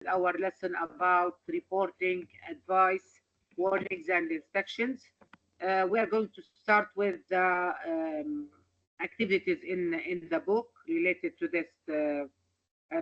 our lesson about reporting, advice, warnings, and instructions. We are going to start with the activities in the book related to this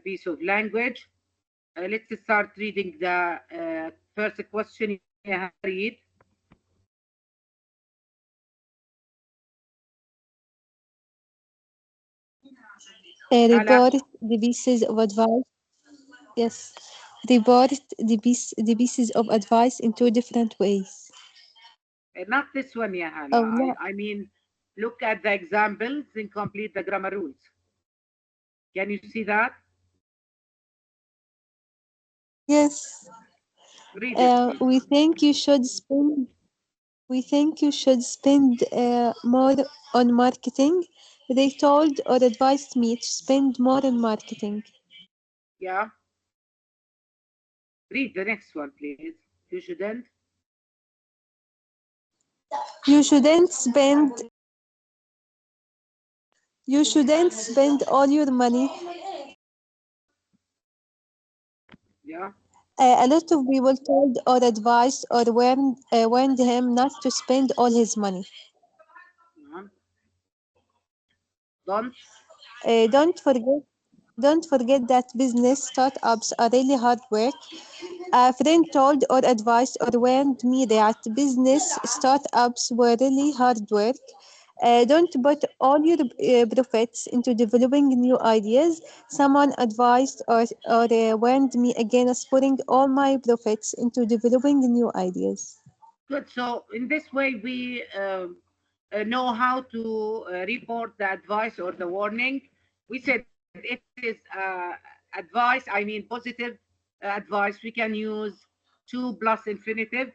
piece of language. Let's start reading the first question. Read. Report the pieces of advice. Yes. Report the pieces of advice in two different ways. Not this one, ya Hala. Oh, no. I mean, look at the examples and complete the grammar rules. Can you see that? Yes. Read it, please. We think you should spend. We think you should spend more on marketing. They told or advised me to spend more on marketing. Yeah. Read the next one, please. You shouldn't. You shouldn't spend. You shouldn't spend all your money. Yeah. A lot of people told or advised or warned him not to spend all his money. Don't. Uh, don't forget don't forget that business startups are really hard work. A friend told or advised or warned me that business startups were really hard work. Don't put all your profits into developing new ideas. Someone advised or warned me against putting all my profits into developing new ideas. Good. So in this way, we know how to report the advice or the warning. We said if it is advice, I mean positive advice, we can use to plus infinitive,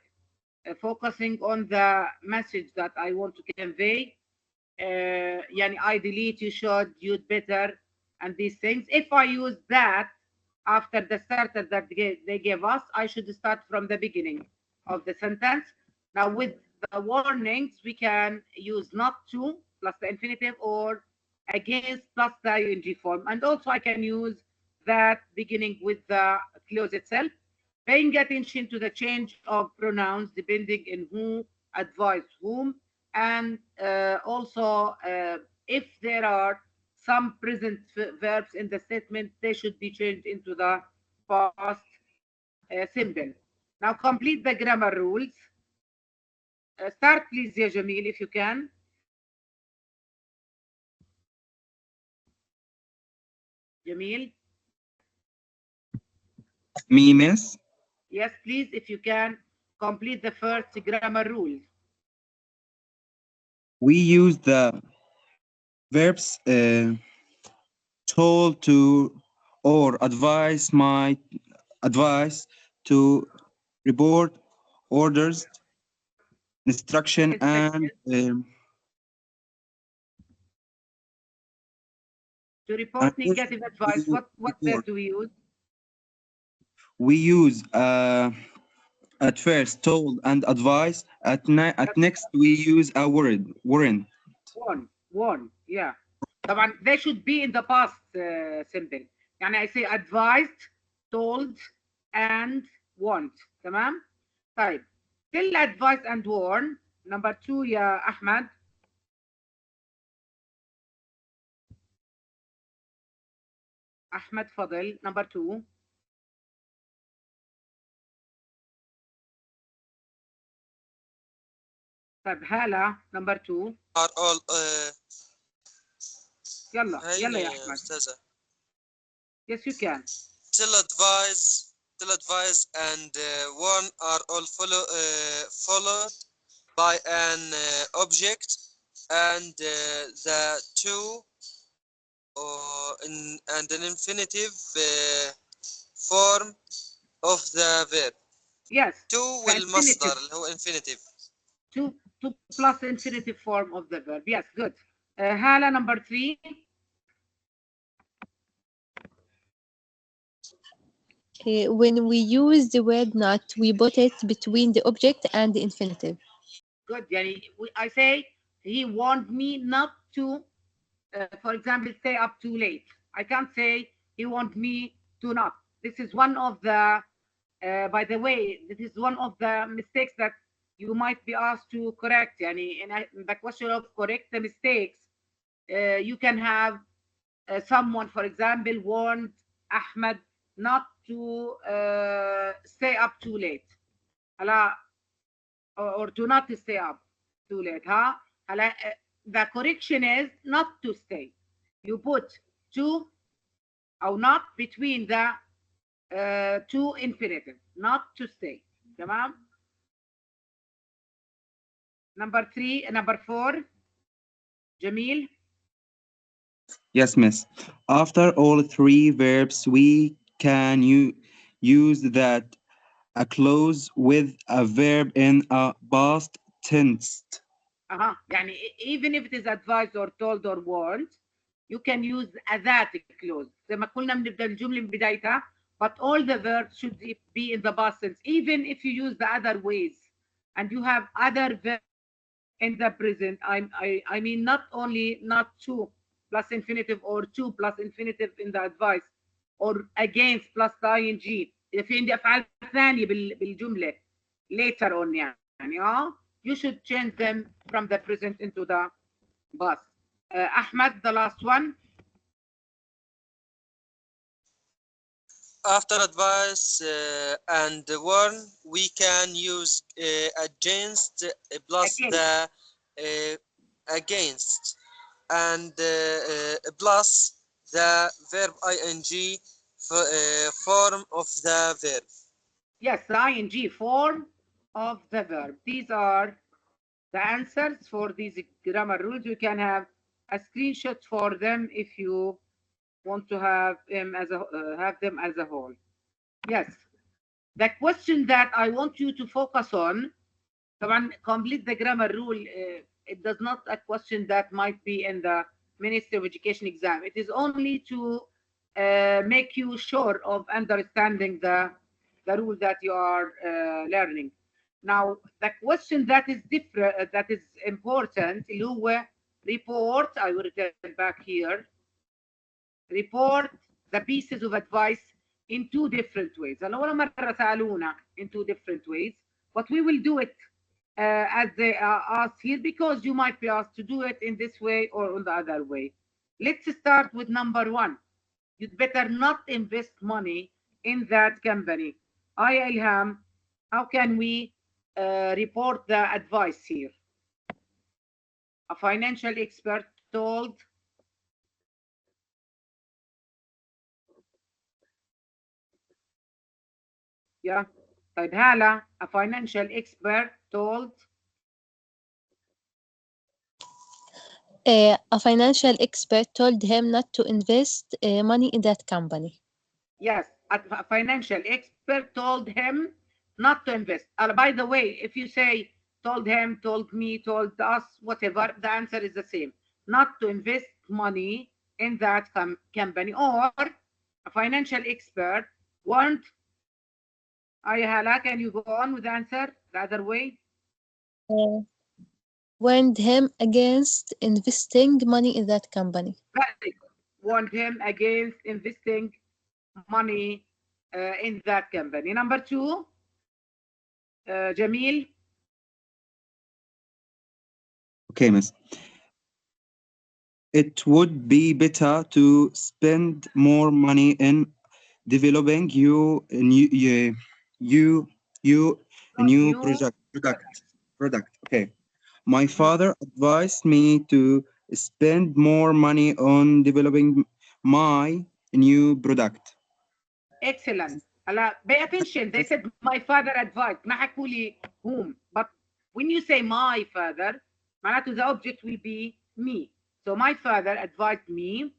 focusing on the message that I want to convey. Yani I delete, you should, you'd better, and these things. If I use that after the starter that they gave us, I should start from the beginning of the sentence. Now with the warnings, we can use not to plus the infinitive or against plus the ing form. And also I can use that beginning with the clause itself. Paying attention to the change of pronouns depending on who advised whom, and also if there are some present verbs in the statement, they should be changed into the past simple. Now complete the grammar rules. Start please, ya Jamil, if you can. Jamil? Me, miss? Yes, please, if you can complete the first grammar rule. We use the verbs told to or advise to report orders, instruction, and to report negative advice, what verb do we use? We use at first told and advice. At next we use a word warrant. Warn, yeah. طبعا they should be in the past simple. يعني I say advised, told, and warned. تمام؟ طيب. Till advise and warn. Number 2 يا أحمد. أحمد فضل. Number 2. طيب هالة. Number 2. are all يلا يا أحمد. أستاذة. Yes, you can. Till advise and warn are all followed by an object, and the two and an infinitive form of the verb. Yes. To والمصدر اللي هو infinitive. To plus infinitive form of the verb. Yes, good. Hala, number 3. When we use the word not, we put it between the object and the infinitive. Good. I say he warned me not to, for example, stay up too late. I can't say he warned me to not. This is one of the, by the way, this is one of the mistakes that you might be asked to correct. Yani, in the question of correct the mistakes, you can have someone, for example, warned Ahmed not to stay up too late. Or to not stay up too late. Huh? The correction is not to stay. You put to or not between the two infinitive, not to stay. تمام. Number 4. Jamil. Yes, miss. After all three verbs, we can use that a clause with a verb in a past tense. يعني even if it is advised or told or warned, you can use a that clause. زي ما قلنا بنبدا الجمله من بدايتها, but all the verbs should be in the past tense, even if you use the other ways and you have other verbs in the present. I mean not only not to plus infinitive or to plus infinitive in the advice or against plus the ing. إذا في عندي افعال ثانيه بالجمله later on يعني you should change them from the present into the past. Ahmed, the last one. After advice and warn, we can use against plus the against and plus the verb ing form of the verb. Yes, the ing form of the verb. These are the answers for these grammar rules. You can have a screenshot for them if you want to have them as a whole. Yes. The question that I want you to focus on, طبعا complete the grammar rule. It does not a question that might be in the Ministry of Education exam. It is only to make you sure of understanding the rule that you are learning. Now, the question that is different, that is important, اللي هو report. I will return back here. Report the pieces of advice in 2 different ways. هلا ولا مرة سألونا in 2 different ways, but we will do it as they are asked here, because you might be asked to do it in this way or on the other way. Let's start with number 1. You'd better not invest money in that company. Ilham, how can we report the advice here? A financial expert told yeah. طيب هالة, a financial expert told a financial expert told him not to invest money in that company. Yes, a financial expert told him not to invest. By the way, if you say told him, told me, told us, whatever, the answer is the same. Not to invest money in that company. Or a financial expert warned. Hala, can you go on with the answer the other way? Warned him against investing money in that company. Very good. Warned him against investing money in that company. Number 2, Jamil. Okay, miss. It would be better to spend more money in developing a new product. Okay. My father advised me to spend more money on developing my new product. Excellent. Pay attention. They said my father advised. ما حكوا لي whom. But when you say my father, معناته the object will be me. So my father advised me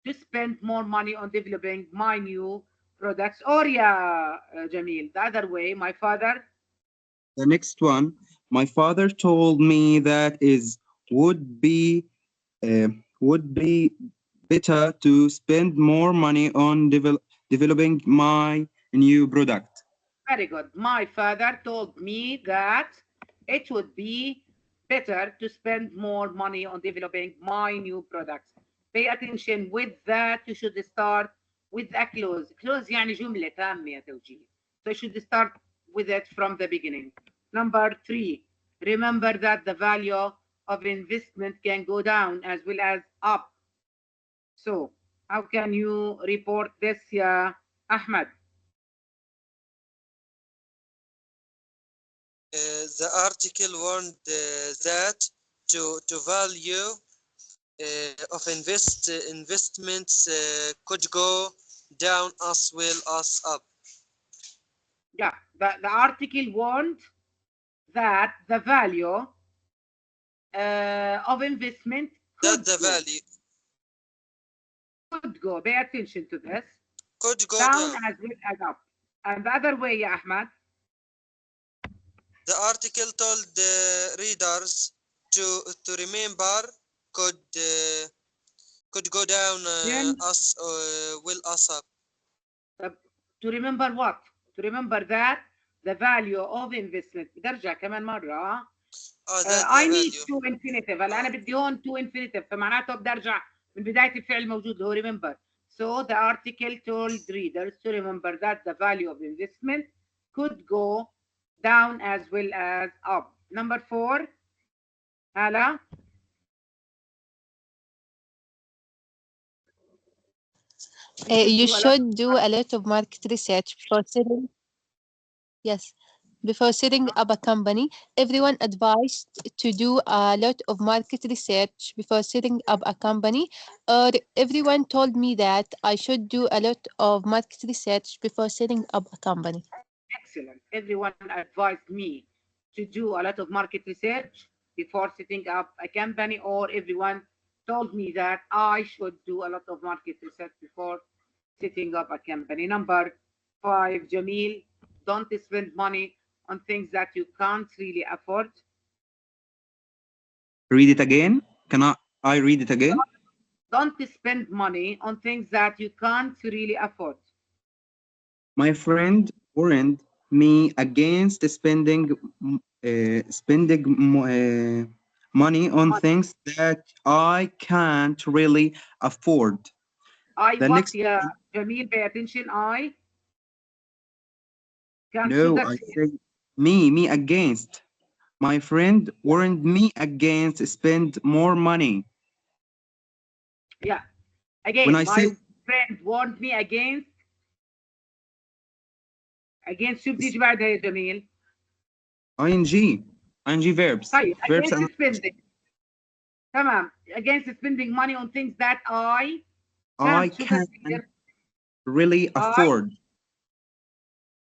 to spend more money on developing my new products. Or Jamil, the other way, my father. The next one, my father told me that would be better to spend more money on developing my new product. Very good. My father told me that it would be better to spend more money on developing my new products. Pay attention with that. You should start with a clause. Clause يعني جملة تامة يا توجيه. So you should start with it from the beginning. Number 3, remember that the value of investment can go down as well as up. So how can you report this, ya Ahmed? The article warned that to value of investments could go down as well as up. Yeah, the article warned that the value of investment That could the go, value pay attention to this, could go down down. as well as up. And the other way, ya Ahmed? The article told the readers to remember could go down Then as well as up. to remember what? To remember that the value of investment. بدي ارجع كمان مرة. That the I need value. to infinitive. هلا أنا بدي هون to infinitive فمعناته بدي أرجع من بداية الفعل الموجود اللي هو remember. So the article told readers to remember that the value of investment could go down as well as up. Number 4, هلا. You should do a lot of market research before setting. Yes, before setting up a company. Everyone advised to do a lot of market research before setting up a company. Or everyone told me that I should do a lot of market research before setting up a company. Excellent. Everyone advised me to do a lot of market research before setting up a company, or everyone told me that I should do a lot of market research before setting up a company. Number 5, Jamil, don't spend money on things that you can't really afford. Read it again. Can I read it again? Don't spend money on things that you can't really afford. My friend warned me against spending money on things that I can't really afford. I The what, next yeah, one, Jamil, pay attention. I can't no, sugar. I say me against. My friend warned me against spend more money. Yeah. When Again, I my say friend warned me against شو بتيجي بعدها يا جميل؟ ing verbs طيب verbs and against spending. تمام. Against spending money on things that I I can't. شو can't بصير؟ really I afford.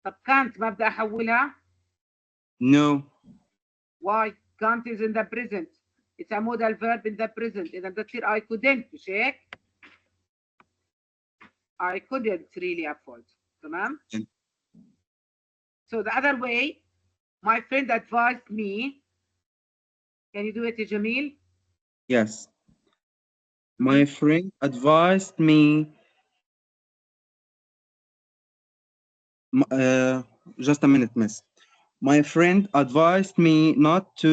طب can't ما بدي احولها. No, Why? Can't is in the present. It's a modal verb in the present. إذا بدها تصير I couldn't مش هيك؟ I couldn't really afford. تمام؟ So the other way, my friend advised me. Can you do it, Jamil? yes. My friend advised me. Just a minute, miss. My friend advised me not to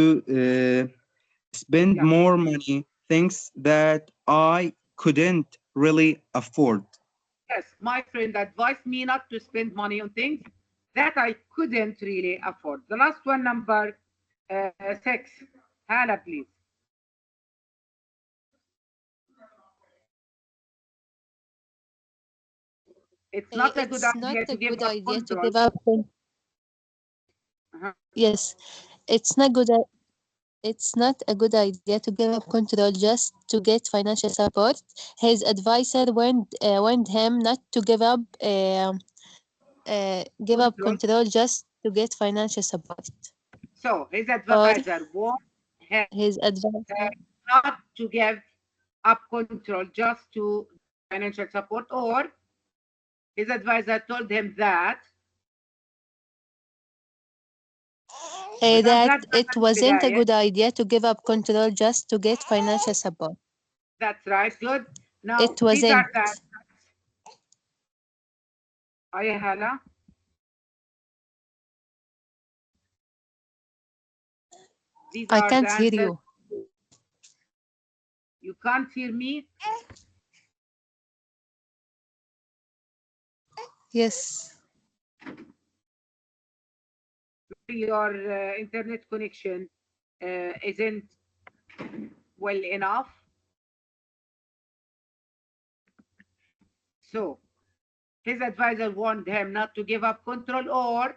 spend Yeah. more money things that I couldn't really afford. Yes, my friend advised me not to spend money on things that I couldn't really afford. The last one, number 6. Hala, please. It's not a good It's not idea a to give good up idea to control. give up. Yes, it's not good. It's not a good idea to give up control just to get financial support. His advisor warned him not to give up Control. control just to get financial support. So his Or advisor warned him his advisor not to give up control just to financial support, or his advisor told him that that it wasn't a good idea to give up control just to get financial support. That's right. Good. Now It these are wasn't. the. Hala. These I are the can't hear answers. you. You can't hear me? Yes. Your internet connection isn't well enough. So his advisor warned him not to give up control, or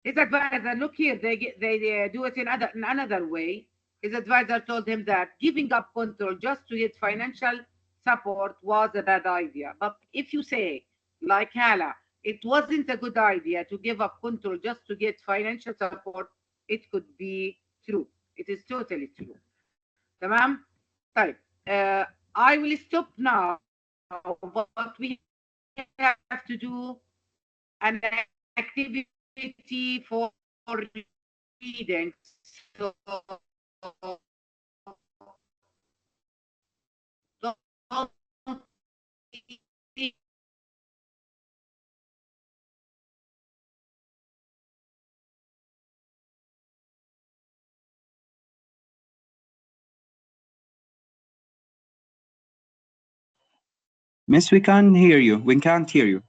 his advisor, look here, they do it in another way. His advisor told him that giving up control just to get financial support was a bad idea. But if you say, like Hala, it wasn't a good idea to give up control just to get financial support, it could be true. It is totally true. تمام؟ طيب I will stop now, but we have to do an activity for reading. So don't Miss, we can't hear you. We can't hear you.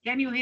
can you hear